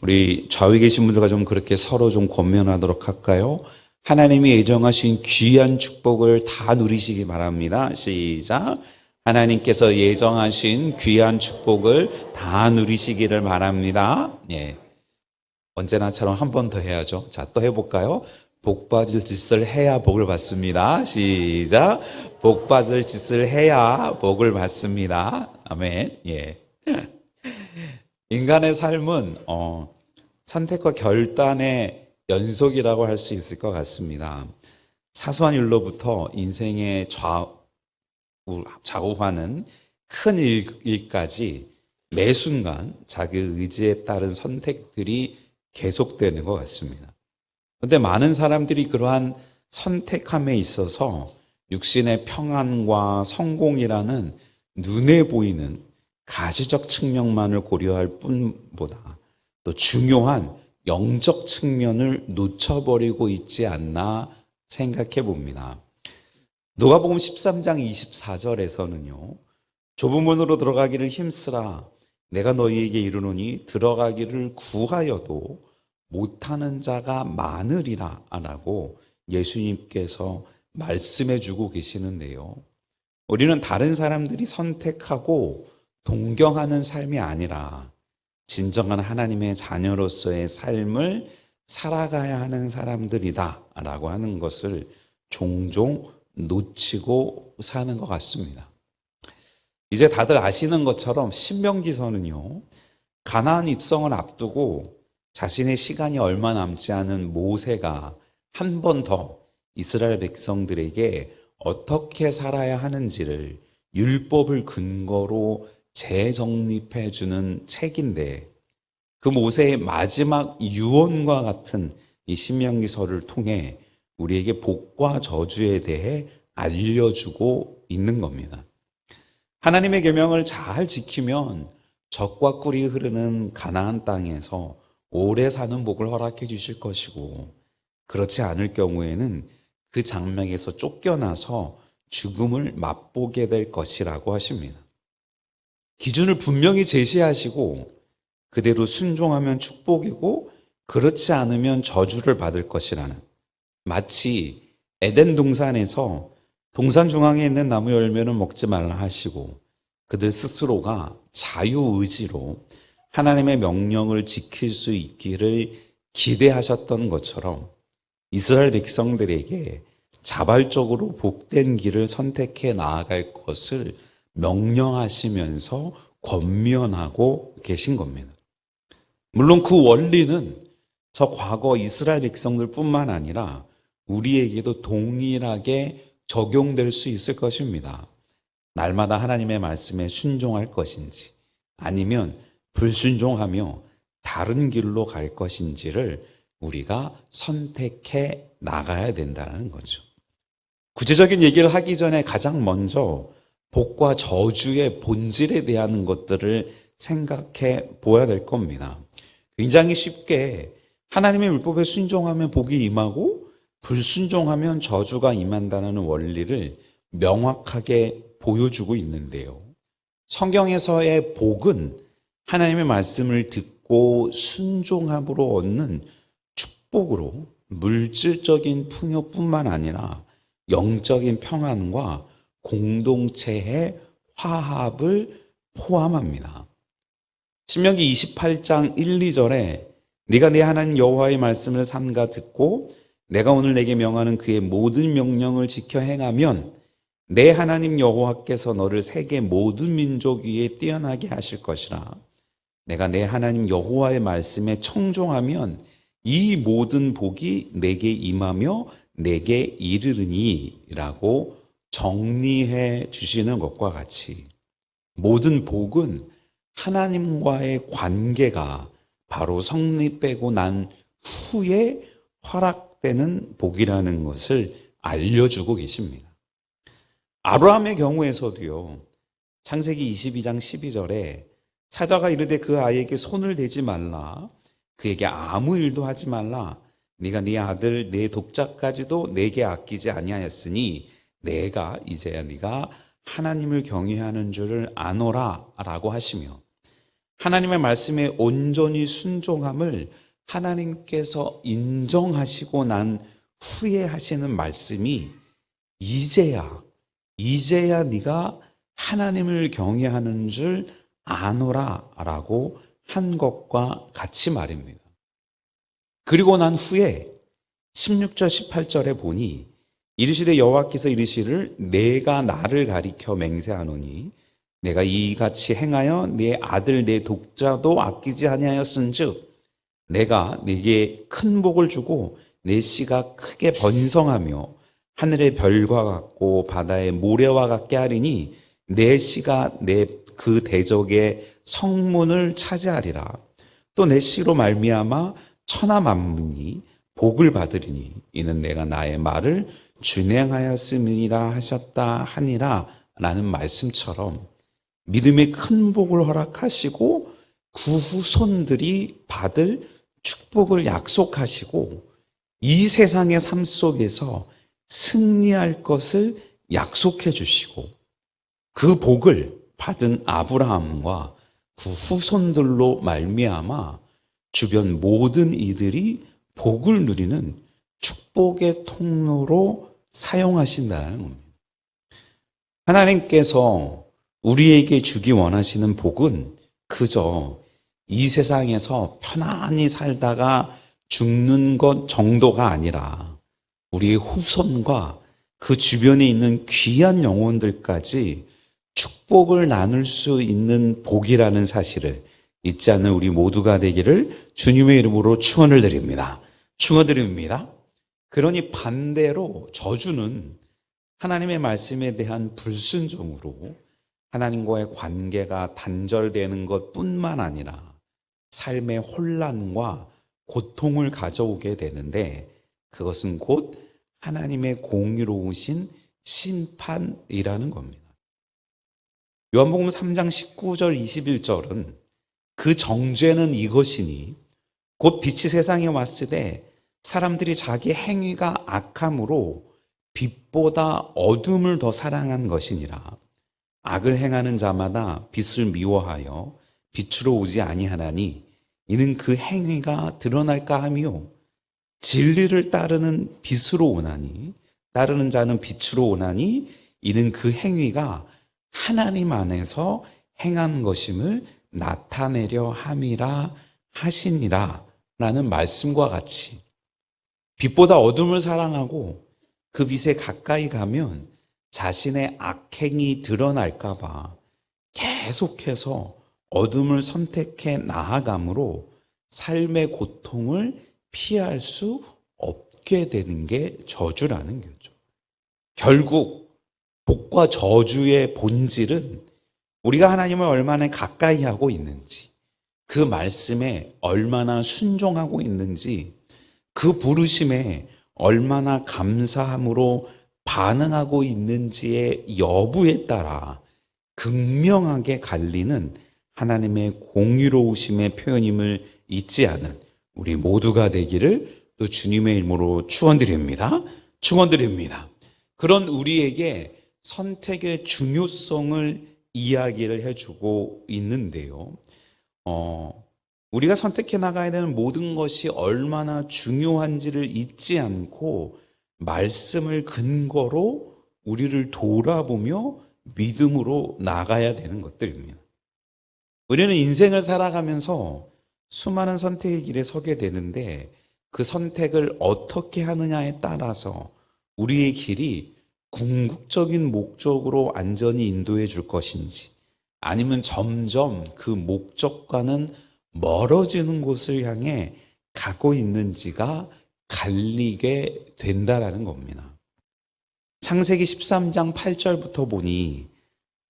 우리 좌우에 계신 분들과 좀 그렇게 서로 좀 권면하도록 할까요? 하나님이 예정하신 귀한 축복을 다 누리시기 바랍니다. 시작. 하나님께서 예정하신 귀한 축복을 다 누리시기를 바랍니다. 예. 언제나처럼 한 번 더 해야죠. 자, 또 해볼까요? 복 받을 짓을 해야 복을 받습니다. 시작. 복 받을 짓을 해야 복을 받습니다. 아멘. 예. 인간의 삶은 선택과 결단의 연속이라고 할 수 있을 것 같습니다. 사소한 일로부터 인생의 좌우하는 큰 일까지 매 순간 자기 의지에 따른 선택들이 계속되는 것 같습니다. 그런데 많은 사람들이 그러한 선택함에 있어서 육신의 평안과 성공이라는 눈에 보이는 가시적 측면만을 고려할 뿐보다 또 중요한 영적 측면을 놓쳐버리고 있지 않나 생각해 봅니다. 누가복음 13장 24절에서는요. 좁은 문으로 들어가기를 힘쓰라. 내가 너희에게 이르노니 들어가기를 구하여도 못하는 자가 많으리라 라고 예수님께서 말씀해 주고 계시는데요. 우리는 다른 사람들이 선택하고 동경하는 삶이 아니라 진정한 하나님의 자녀로서의 삶을 살아가야 하는 사람들이다 라고 하는 것을 종종 놓치고 사는 것 같습니다. 이제 다들 아시는 것처럼 신명기서는요, 가나안 입성을 앞두고 자신의 시간이 얼마 남지 않은 모세가 한 번 더 이스라엘 백성들에게 어떻게 살아야 하는지를 율법을 근거로 재정립해 주는 책인데, 그 모세의 마지막 유언과 같은 이 신명기서를 통해 우리에게 복과 저주에 대해 알려주고 있는 겁니다. 하나님의 계명을 잘 지키면 젖과 꿀이 흐르는 가나안 땅에서 오래 사는 복을 허락해 주실 것이고, 그렇지 않을 경우에는 그 장막에서 쫓겨나서 죽음을 맛보게 될 것이라고 하십니다. 기준을 분명히 제시하시고 그대로 순종하면 축복이고 그렇지 않으면 저주를 받을 것이라는, 마치 에덴 동산에서 동산 중앙에 있는 나무 열매는 먹지 말라 하시고 그들 스스로가 자유의지로 하나님의 명령을 지킬 수 있기를 기대하셨던 것처럼 이스라엘 백성들에게 자발적으로 복된 길을 선택해 나아갈 것을 명령하시면서 권면하고 계신 겁니다. 물론 그 원리는 저 과거 이스라엘 백성들뿐만 아니라 우리에게도 동일하게 적용될 수 있을 것입니다. 날마다 하나님의 말씀에 순종할 것인지 아니면 불순종하며 다른 길로 갈 것인지를 우리가 선택해 나가야 된다는 거죠. 구체적인 얘기를 하기 전에 가장 먼저 복과 저주의 본질에 대한 것들을 생각해 보아야 될 겁니다. 굉장히 쉽게 하나님의 율법에 순종하면 복이 임하고 불순종하면 저주가 임한다는 원리를 명확하게 보여주고 있는데요. 성경에서의 복은 하나님의 말씀을 듣고 순종함으로 얻는 축복으로 물질적인 풍요뿐만 아니라 영적인 평안과 공동체의 화합을 포함합니다. 신명기 28장 1, 2절에 네가 내 하나님 여호와의 말씀을 삼가 듣고 내가 오늘 내게 명하는 그의 모든 명령을 지켜 행하면 내 하나님 여호와께서 너를 세계 모든 민족 위에 뛰어나게 하실 것이라. 내가 내 하나님 여호와의 말씀에 청종하면 이 모든 복이 내게 임하며 내게 이르르니 라고 정리해 주시는 것과 같이 모든 복은 하나님과의 관계가 바로 성립되고 난 후에 허락되는 복이라는 것을 알려주고 계십니다. 아브라함의 경우에서도요, 창세기 22장 12절에 사자가 이르되 그 아이에게 손을 대지 말라, 그에게 아무 일도 하지 말라, 네가 네 아들 네 독자까지도 내게 아끼지 아니하였으니 내가 이제야 네가 하나님을 경외하는 줄을 아노라 라고 하시며, 하나님의 말씀에 온전히 순종함을 하나님께서 인정하시고 난 후에 하시는 말씀이 이제야 네가 하나님을 경외하는 줄 아노라 라고 한 것과 같이 말입니다. 그리고 난 후에 16절 18절에 보니 이르시되 여호와께서 이르시를 내가 나를 가리켜 맹세하노니 내가 이같이 행하여 내 아들 내 독자도 아끼지 아니하였은즉 내가 네게 큰 복을 주고 내 씨가 크게 번성하며 하늘의 별과 같고 바다의 모래와 같게 하리니 내 씨가 내 그 대적의 성문을 차지하리라. 또 내 씨로 말미암아 천하 만민이 복을 받으리니 이는 내가 나의 말을 준행하였음이라 하셨다 하니라 라는 말씀처럼 믿음의 큰 복을 허락하시고 그 후손들이 받을 축복을 약속하시고 이 세상의 삶 속에서 승리할 것을 약속해 주시고 그 복을 받은 아브라함과 그 후손들로 말미암아 주변 모든 이들이 복을 누리는 축복의 통로로 사용하신다는 겁니다. 하나님께서 우리에게 주기 원하시는 복은 그저 이 세상에서 편안히 살다가 죽는 것 정도가 아니라 우리의 후손과 그 주변에 있는 귀한 영혼들까지 축복을 나눌 수 있는 복이라는 사실을 잊지 않는 우리 모두가 되기를 주님의 이름으로 축원을 드립니다. 축원드립니다. 그러니 반대로 저주는 하나님의 말씀에 대한 불순종으로 하나님과의 관계가 단절되는 것뿐만 아니라 삶의 혼란과 고통을 가져오게 되는데 그것은 곧 하나님의 공의로우신 심판이라는 겁니다. 요한복음 3장 19절 21절은 그 정죄는 이것이니 곧 빛이 세상에 왔을 때 사람들이 자기 행위가 악함으로 빛보다 어둠을 더 사랑한 것이니라. 악을 행하는 자마다 빛을 미워하여 빛으로 오지 아니하나니 이는 그 행위가 드러날까 하며 진리를 따르는 빛으로 오나니 따르는 자는 빛으로 오나니 이는 그 행위가 하나님 안에서 행한 것임을 나타내려 함이라 하시니라 라는 말씀과 같이 빛보다 어둠을 사랑하고 그 빛에 가까이 가면 자신의 악행이 드러날까 봐 계속해서 어둠을 선택해 나아감으로 삶의 고통을 피할 수 없게 되는 게 저주라는 거죠. 결국 복과 저주의 본질은 우리가 하나님을 얼마나 가까이 하고 있는지, 그 말씀에 얼마나 순종하고 있는지, 그 부르심에 얼마나 감사함으로 반응하고 있는지의 여부에 따라 극명하게 갈리는 하나님의 공의로우심의 표현임을 잊지 않은 우리 모두가 되기를 또 주님의 이름으로 축원드립니다. 축원드립니다. 그런 우리에게 선택의 중요성을 이야기를 해주고 있는데요. 우리가 선택해 나가야 되는 모든 것이 얼마나 중요한지를 잊지 않고 말씀을 근거로 우리를 돌아보며 믿음으로 나가야 되는 것들입니다. 우리는 인생을 살아가면서 수많은 선택의 길에 서게 되는데 그 선택을 어떻게 하느냐에 따라서 우리의 길이 궁극적인 목적으로 안전히 인도해 줄 것인지 아니면 점점 그 목적과는 멀어지는 곳을 향해 가고 있는지가 갈리게 된다라는 겁니다. 창세기 13장 8절부터 보니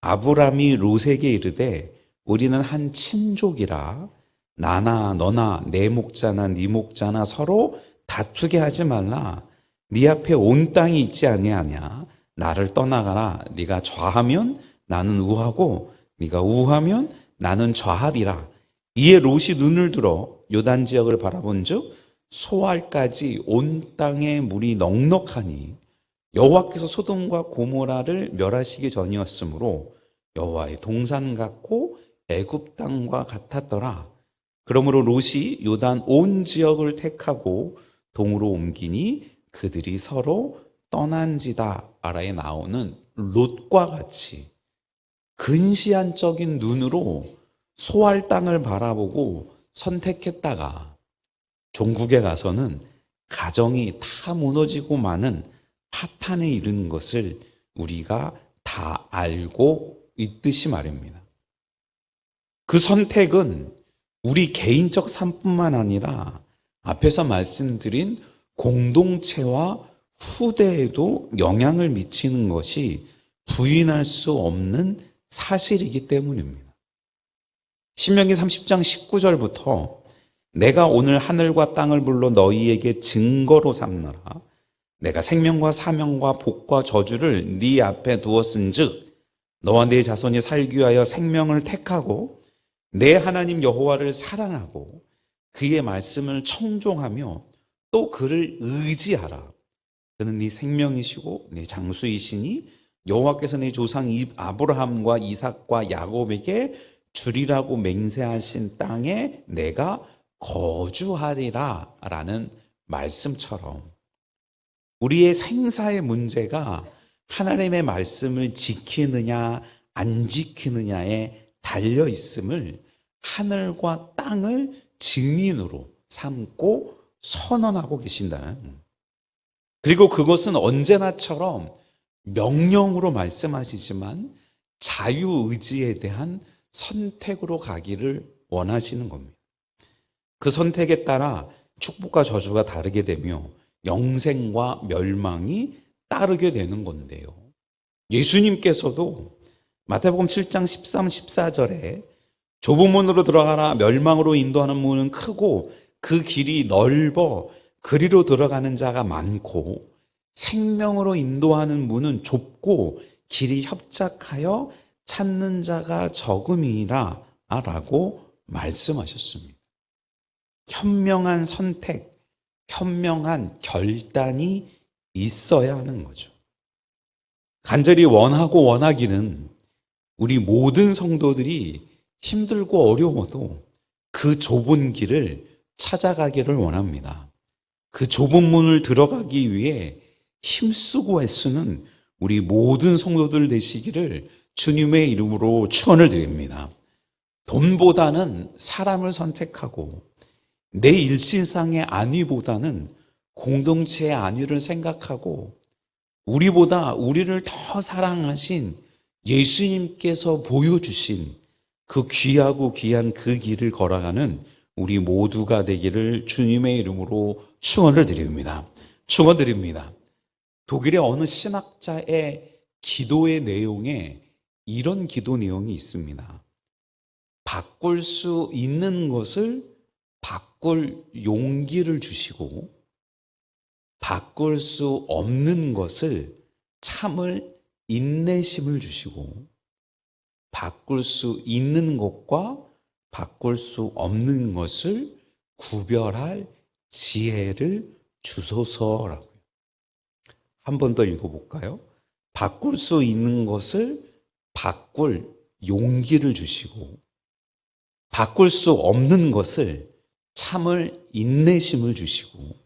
아브람이 롯에게 이르되 우리는 한 친족이라 나나 너나 내 목자나 네 목자나 서로 다투게 하지 말라. 네 앞에 온 땅이 있지 아니하냐. 나를 떠나가라. 네가 좌하면 나는 우하고 네가 우하면 나는 좌하리라. 이에 롯이 눈을 들어 요단 지역을 바라본즉 소알까지 온 땅에 물이 넉넉하니 여호와께서 소돔과 고모라를 멸하시기 전이었으므로 여호와의 동산 같고 애굽 땅과 같았더라. 그러므로 롯이 요단 온 지역을 택하고 동으로 옮기니 그들이 서로 떠난지다. 아라에 나오는 롯과 같이 근시안적인 눈으로 소할 땅을 바라보고 선택했다가 종국에 가서는 가정이 다 무너지고 마는 파탄에 이르는 것을 우리가 다 알고 있듯이 말입니다. 그 선택은 우리 개인적 삶뿐만 아니라 앞에서 말씀드린 공동체와 후대에도 영향을 미치는 것이 부인할 수 없는 사실이기 때문입니다. 신명기 30장 19절부터 내가 오늘 하늘과 땅을 불러 너희에게 증거로 삼노라. 내가 생명과 사명과 복과 저주를 네 앞에 두었은즉 너와 네 자손이 살기 위하여 생명을 택하고 내 하나님 여호와를 사랑하고 그의 말씀을 청종하며 또 그를 의지하라. 그는 네 생명이시고 네 장수이시니 여호와께서 네 조상 아브라함과 이삭과 야곱에게 주리라고 맹세하신 땅에 내가 거주하리라 라는 말씀처럼 우리의 생사의 문제가 하나님의 말씀을 지키느냐 안 지키느냐에 달려 있음을 하늘과 땅을 증인으로 삼고 선언하고 계신다는, 그리고 그것은 언제나처럼 명령으로 말씀하시지만 자유의지에 대한 선택으로 가기를 원하시는 겁니다. 그 선택에 따라 축복과 저주가 다르게 되며 영생과 멸망이 따르게 되는 건데요. 예수님께서도 마태복음 7장 13, 14절에 좁은 문으로 들어가라. 멸망으로 인도하는 문은 크고 그 길이 넓어 그리로 들어가는 자가 많고 생명으로 인도하는 문은 좁고 길이 협착하여 찾는 자가 적음이라 라고 말씀하셨습니다. 현명한 선택, 현명한 결단이 있어야 하는 거죠. 간절히 원하고 원하기는 우리 모든 성도들이 힘들고 어려워도 그 좁은 길을 찾아가기를 원합니다. 그 좁은 문을 들어가기 위해 힘쓰고 애쓰는 우리 모든 성도들 되시기를 주님의 이름으로 축원을 드립니다. 돈보다는 사람을 선택하고 내 일신상의 안위보다는 공동체의 안위를 생각하고 우리보다 우리를 더 사랑하신 예수님께서 보여주신 그 귀하고 귀한 그 길을 걸어가는 우리 모두가 되기를 주님의 이름으로 축원을 드립니다. 축원드립니다. 독일의 어느 신학자의 기도의 내용에 이런 기도 내용이 있습니다. 바꿀 수 있는 것을 바꿀 용기를 주시고 바꿀 수 없는 것을 참을 인내심을 주시고 바꿀 수 있는 것과 바꿀 수 없는 것을 구별할 지혜를 주소서라고요. 한 번 더 읽어볼까요? 바꿀 수 있는 것을 바꿀 용기를 주시고 바꿀 수 없는 것을 참을 인내심을 주시고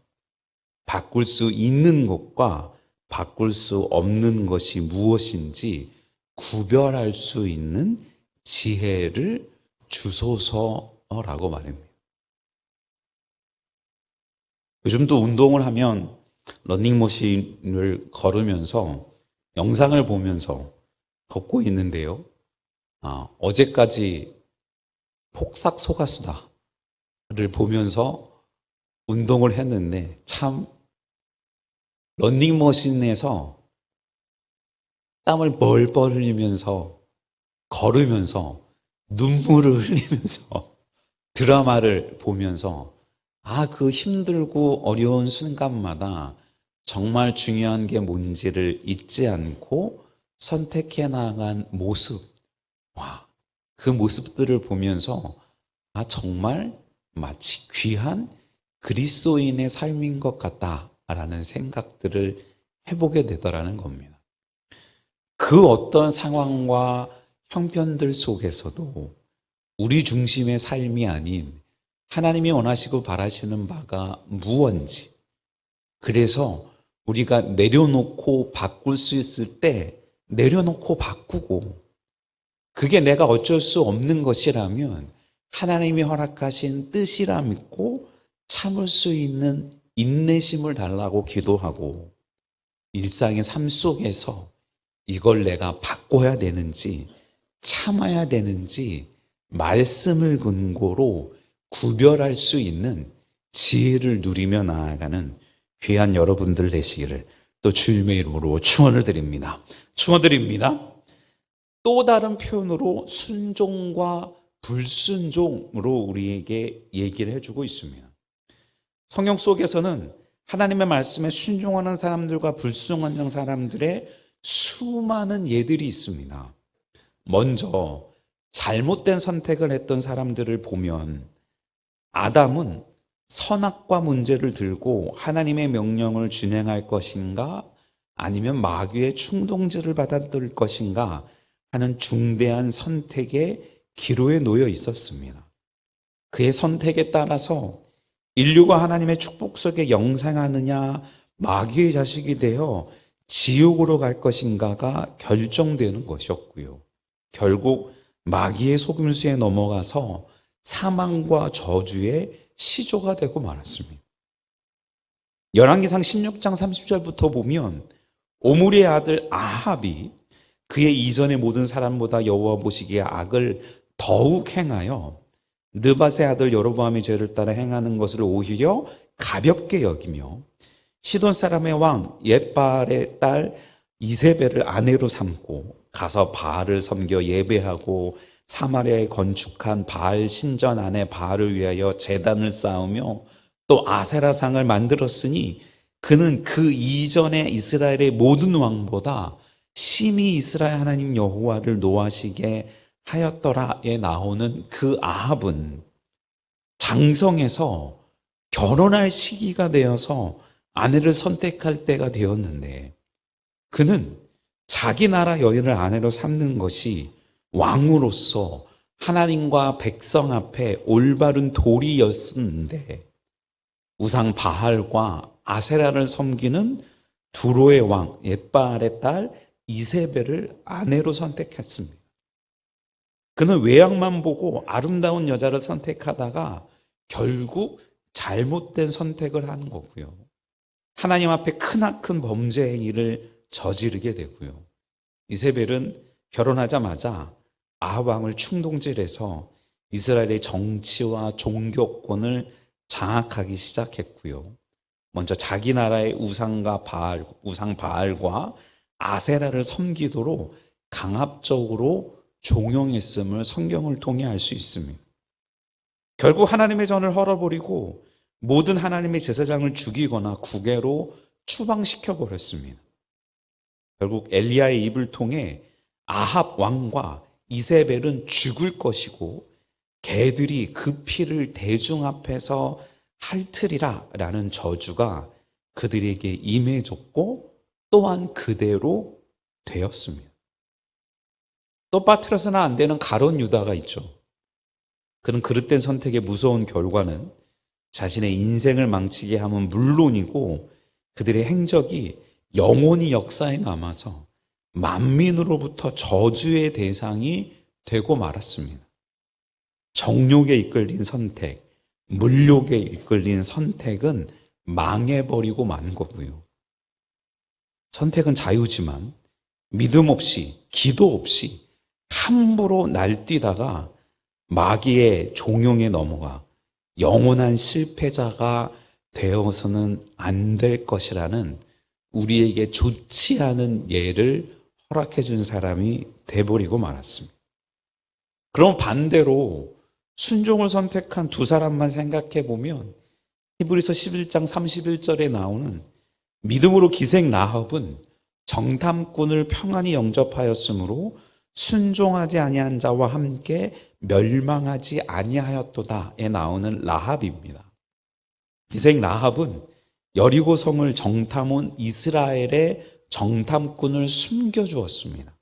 바꿀 수 있는 것과 바꿀 수 없는 것이 무엇인지 구별할 수 있는 지혜를 주소서라고 말합니다. 요즘도 운동을 하면 러닝머신을 걸으면서 영상을 보면서 걷고 있는데요. 어제까지 폭삭 속았수다를 보면서 운동을 했는데 참 러닝머신에서 땀을 뻘뻘 흘리면서 걸으면서 눈물을 흘리면서 드라마를 보면서 그 힘들고 어려운 순간마다 정말 중요한 게 뭔지를 잊지 않고 선택해 나간 모습, 그 모습들을 보면서 정말 마치 귀한 그리스도인의 삶인 것 같다라는 생각들을 해보게 되더라는 겁니다. 그 어떤 상황과 형편들 속에서도 우리 중심의 삶이 아닌 하나님이 원하시고 바라시는 바가 무언지, 그래서 우리가 내려놓고 바꿀 수 있을 때 내려놓고 바꾸고, 그게 내가 어쩔 수 없는 것이라면 하나님이 허락하신 뜻이라 믿고 참을 수 있는 인내심을 달라고 기도하고, 일상의 삶 속에서 이걸 내가 바꿔야 되는지 참아야 되는지 말씀을 근거로 구별할 수 있는 지혜를 누리며 나아가는 귀한 여러분들 되시기를 또 주님의 이름으로 축원을 드립니다. 축원드립니다. 또 다른 표현으로 순종과 불순종으로 우리에게 얘기를 해주고 있습니다. 성경 속에서는 하나님의 말씀에 순종하는 사람들과 불순종하는 사람들의 수많은 예들이 있습니다. 먼저 잘못된 선택을 했던 사람들을 보면, 아담은 선악과 문제를 들고 하나님의 명령을 준행할 것인가 아니면 마귀의 충동질을 받아들일 것인가 하는 중대한 선택의 기로에 놓여 있었습니다. 그의 선택에 따라서 인류가 하나님의 축복 속에 영생하느냐 마귀의 자식이 되어 지옥으로 갈 것인가가 결정되는 것이었고요. 결국 마귀의 속임수에 넘어가서 사망과 저주의 시조가 되고 말았습니다. 열왕기상 16장 30절부터 보면 오므리의 아들 아합이 그의 이전의 모든 사람보다 여호와 보시기에 악을 더욱 행하여 느밧의 아들 여로보암의 죄를 따라 행하는 것을 오히려 가볍게 여기며 시돈 사람의 왕 옙바알의 딸 이세벨을 아내로 삼고 가서 바알을 섬겨 예배하고 사마리아에 건축한 바알 신전 안에 바알을 위하여 제단을 쌓으며 또 아세라상을 만들었으니 그는 그 이전의 이스라엘의 모든 왕보다 심히 이스라엘 하나님 여호와를 노하시게 하였더라에 나오는 그 아합은 장성해서 결혼할 시기가 되어서 아내를 선택할 때가 되었는데, 그는 자기 나라 여인을 아내로 삼는 것이 왕으로서 하나님과 백성 앞에 올바른 도리였었는데, 우상 바알과 아세라를 섬기는 두로의 왕 옙바알의 딸 이세벨을 아내로 선택했습니다. 그는 외양만 보고 아름다운 여자를 선택하다가 결국 잘못된 선택을 하는 거고요. 하나님 앞에 크나큰 범죄 행위를 저지르게 되고요. 이세벨은 결혼하자마자 아합 왕을 충동질해서 이스라엘의 정치와 종교권을 장악하기 시작했고요. 먼저 자기 나라의 우상 바알과 아세라를 섬기도록 강압적으로 종용했음을 성경을 통해 알 수 있습니다. 결국 하나님의 전을 헐어버리고 모든 하나님의 제사장을 죽이거나 국외로 추방시켜 버렸습니다. 결국 엘리야의 입을 통해 아합 왕과 이세벨은 죽을 것이고 개들이 그 피를 대중 앞에서 핥으리라 라는 저주가 그들에게 임해졌고 또한 그대로 되었습니다. 또 빠뜨려서는 안 되는 가룟 유다가 있죠. 그는 그릇된 선택의 무서운 결과는 자신의 인생을 망치게 함은 물론이고 그들의 행적이 영원히 역사에 남아서 만민으로부터 저주의 대상이 되고 말았습니다. 정욕에 이끌린 선택, 물욕에 이끌린 선택은 망해버리고 만 거고요. 선택은 자유지만 믿음 없이, 기도 없이 함부로 날뛰다가 마귀의 종용에 넘어가 영원한 실패자가 되어서는 안 될 것이라는 우리에게 좋지 않은 예를 허락해 준 사람이 돼버리고 말았습니다. 그럼 반대로 순종을 선택한 두 사람만 생각해 보면 히브리서 11장 31절에 나오는 믿음으로 기생 라합은 정탐꾼을 평안히 영접하였으므로 순종하지 아니한 자와 함께 멸망하지 아니하였도다에 나오는 라합입니다. 기생 라합은 여리고성을 정탐온 이스라엘의 정탐꾼을 숨겨주었습니다.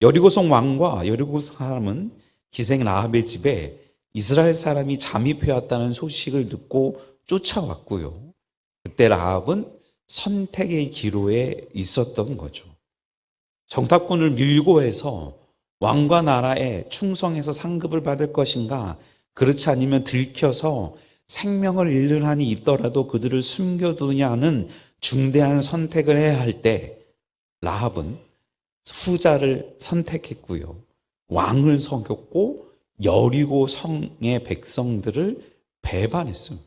여리고성 왕과 여리고 사람은 기생 라합의 집에 이스라엘 사람이 잠입해 왔다는 소식을 듣고 쫓아왔고요. 그때 라합은 선택의 기로에 있었던 거죠. 정탐꾼을 밀고 해서 왕과 나라에 충성해서 상급을 받을 것인가, 그렇지 않으면 들켜서 생명을 잃는 한이 있더라도 그들을 숨겨두냐는 중대한 선택을 해야 할 때 라합은 후자를 선택했고요. 왕을 속였고 여리고 성의 백성들을 배반했습니다.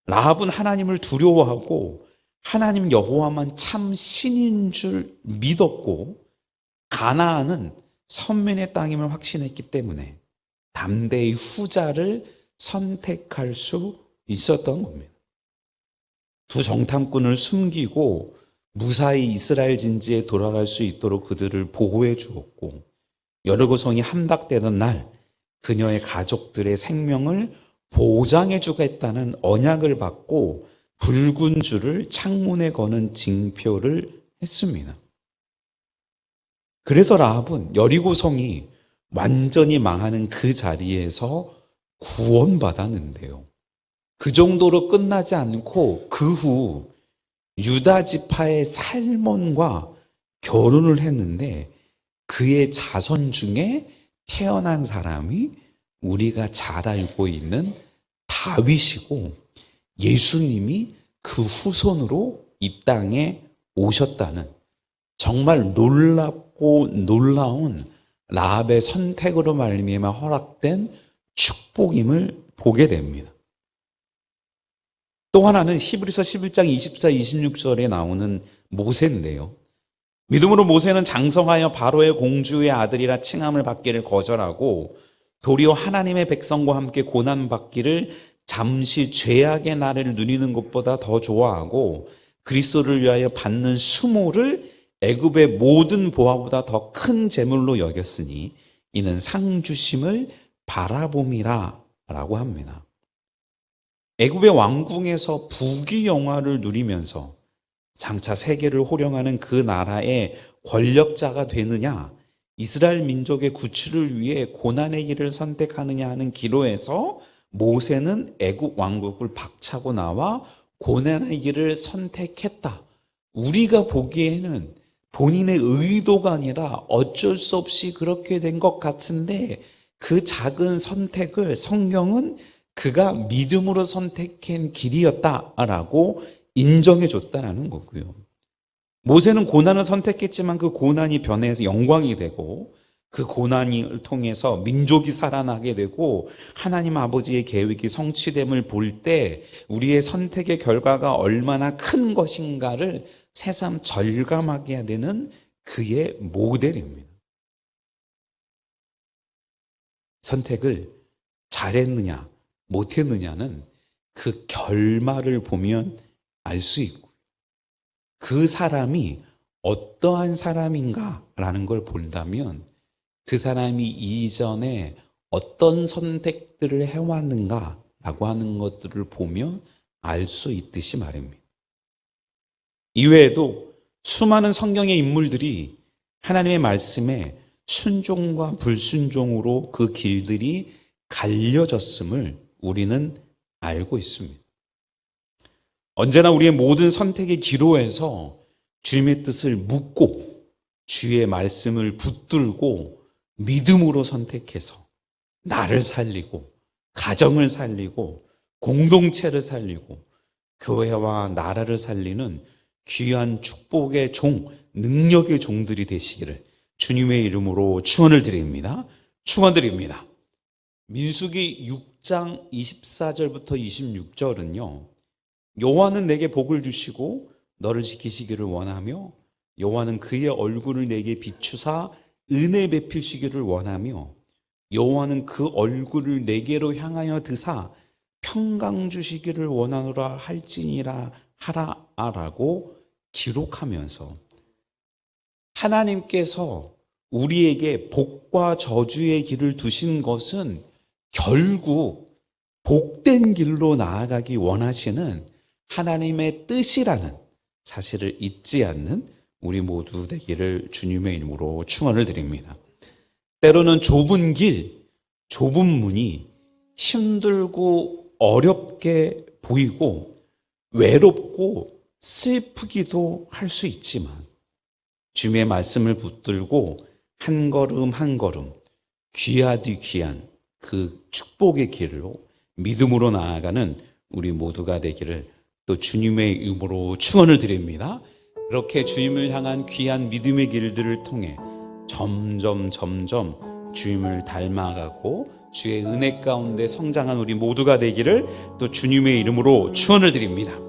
라합은 하나님을 두려워하고 하나님 여호와만 참 신인 줄 믿었고 가나안은 선민의 땅임을 확신했기 때문에 담대히 후자를 선택할 수 있었던 겁니다. 두 정탐꾼을 숨기고 무사히 이스라엘 진지에 돌아갈 수 있도록 그들을 보호해 주었고, 여리고 성이 함락되던 날 그녀의 가족들의 생명을 보장해 주겠다는 언약을 받고 붉은 줄을 창문에 거는 징표를 했습니다. 그래서 라합은 여리고 성이 완전히 망하는 그 자리에서 구원받았는데요. 그 정도로 끝나지 않고 그 후 유다 지파의 살몬과 결혼을 했는데 그의 자손 중에 태어난 사람이 우리가 잘 알고 있는 다윗이고 예수님이 그 후손으로 이 땅에 오셨다는 정말 놀랍고 놀라운 라합의 선택으로 말미암아 허락된 축복임을 보게 됩니다. 또 하나는 히브리서 11장 24, 26절에 나오는 모세인데요. 믿음으로 모세는 장성하여 바로의 공주의 아들이라 칭함을 받기를 거절하고 도리어 하나님의 백성과 함께 고난받기를 잠시 죄악의 나를 누리는 것보다 더 좋아하고 그리스도를 위하여 받는 수모를 애굽의 모든 보화보다 더 큰 재물로 여겼으니 이는 상 주심을 바라봄이라 라고 합니다. 애굽의 왕궁에서 부귀영화를 누리면서 장차 세계를 호령하는 그 나라의 권력자가 되느냐, 이스라엘 민족의 구출을 위해 고난의 길을 선택하느냐 하는 기로에서 모세는 애굽 왕국을 박차고 나와 고난의 길을 선택했다. 우리가 보기에는 본인의 의도가 아니라 어쩔 수 없이 그렇게 된 것 같은데 그 작은 선택을 성경은 그가 믿음으로 선택한 길이었다라고 인정해 줬다라는 거고요. 모세는 고난을 선택했지만 그 고난이 변해서 영광이 되고 그 고난을 통해서 민족이 살아나게 되고 하나님 아버지의 계획이 성취됨을 볼 때 우리의 선택의 결과가 얼마나 큰 것인가를 새삼 절감하게 되는 그의 모델입니다. 선택을 잘했느냐 못했느냐는 그 결말을 보면 알 수 있고 그 사람이 어떠한 사람인가라는 걸 본다면 그 사람이 이전에 어떤 선택들을 해왔는가라고 하는 것들을 보면 알 수 있듯이 말입니다. 이외에도 수많은 성경의 인물들이 하나님의 말씀에 순종과 불순종으로 그 길들이 갈려졌음을 우리는 알고 있습니다. 언제나 우리의 모든 선택의 기로에서 주님의 뜻을 묻고 주의 말씀을 붙들고 믿음으로 선택해서 나를 살리고 가정을 살리고 공동체를 살리고 교회와 나라를 살리는 귀한 축복의 종, 능력의 종들이 되시기를 주님의 이름으로 축원을 드립니다. 축원드립니다. 민수기 6장 24절부터 26절은요. 여호와는 내게 복을 주시고 너를 지키시기를 원하며 여호와는 그의 얼굴을 내게 비추사 은혜 베푸시기를 원하며 여호와는 그 얼굴을 내게로 향하여 드사 평강 주시기를 원하노라 할지니라 하라라고 기록하면서 하나님께서 우리에게 복과 저주의 길을 두신 것은 결국 복된 길로 나아가기 원하시는 하나님의 뜻이라는 사실을 잊지 않는 우리 모두 되기를 주님의 이름으로 축원을 드립니다. 때로는 좁은 길, 좁은 문이 힘들고 어렵게 보이고 외롭고 슬프기도 할 수 있지만 주님의 말씀을 붙들고 한 걸음 한 걸음 귀하디 귀한 그 축복의 길로 믿음으로 나아가는 우리 모두가 되기를 또 주님의 이름으로 축원을 드립니다. 그렇게 주님을 향한 귀한 믿음의 길들을 통해 점점 주님을 닮아가고 주의 은혜 가운데 성장한 우리 모두가 되기를 또 주님의 이름으로 축원을 드립니다.